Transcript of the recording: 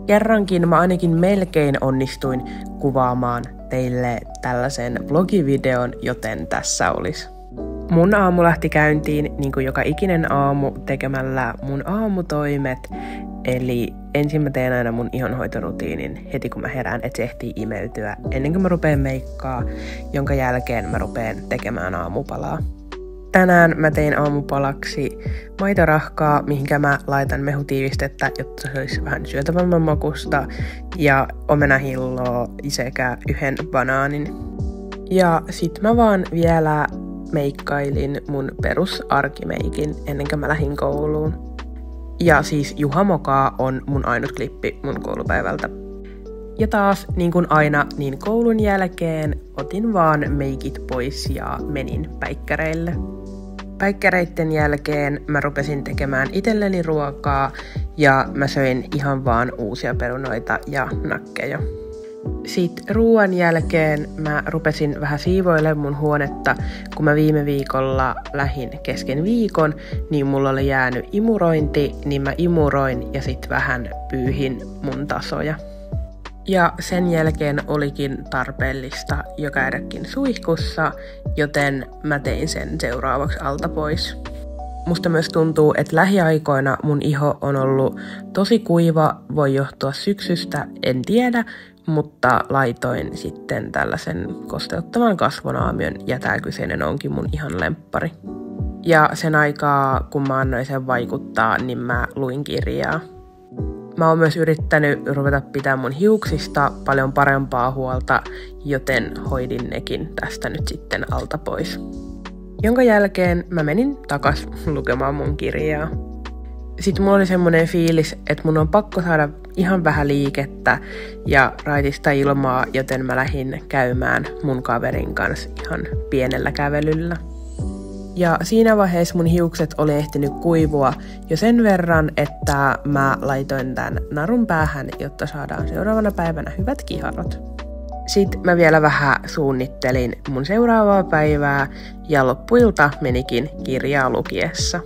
Kerrankin mä ainakin melkein onnistuin kuvaamaan teille tällaisen vlogivideon, joten tässä olisi. Mun aamu lähti käyntiin niin kuin joka ikinen aamu tekemällä mun aamutoimet. Eli ensin mä teen aina mun ihonhoitorutiinin heti kun mä herään, että se ehtii imeytyä ennen kuin mä rupeen meikkaa, jonka jälkeen mä rupeen tekemään aamupalaa. Tänään mä tein aamupalaksi maitorahkaa, mihinkä mä laitan mehutiivistettä, jotta se olisi vähän syötävämmän makusta, ja omenahilloa sekä yhden banaanin. Ja sit mä vaan vielä meikkailin mun perusarkimeikin ennen kuin mä lähdin kouluun. Ja siis Juha mokaa on mun ainut klippi mun koulupäivältä. Ja taas, niin kuin aina, niin koulun jälkeen otin vaan meikit pois ja menin päikkäreille. Päikkäreitten jälkeen mä rupesin tekemään itselleni ruokaa ja mä söin ihan vaan uusia perunoita ja nakkeja. Sitten ruoan jälkeen mä rupesin vähän siivoilemaan mun huonetta, kun mä viime viikolla lähdin kesken viikon, niin mulla oli jäänyt imurointi, niin mä imuroin ja sit vähän pyyhin mun tasoja. Ja sen jälkeen olikin tarpeellista jo käydäkin suihkussa, joten mä tein sen seuraavaksi alta pois. Musta myös tuntuu, että lähiaikoina mun iho on ollut tosi kuiva, voi johtua syksystä, en tiedä, mutta laitoin sitten tällaisen kosteuttavan kasvonaamion ja tää kyseinen onkin mun ihan lemppari. Ja sen aikaa, kun mä annoin sen vaikuttaa, niin mä luin kirjaa. Mä oon myös yrittänyt ruveta pitämään mun hiuksista paljon parempaa huolta, joten hoidin nekin tästä nyt sitten alta pois. Jonka jälkeen mä menin takas lukemaan mun kirjaa. Sitten mulla oli semmonen fiilis, että mun on pakko saada ihan vähän liikettä ja raitista ilmaa, joten mä lähdin käymään mun kaverin kanssa ihan pienellä kävelyllä. Ja siinä vaiheessa mun hiukset oli ehtinyt kuivua jo sen verran, että mä laitoin tän narun päähän, jotta saadaan seuraavana päivänä hyvät kiharot. Sitten mä vielä vähän suunnittelin mun seuraavaa päivää ja loppuilta menikin kirjaa lukiessa.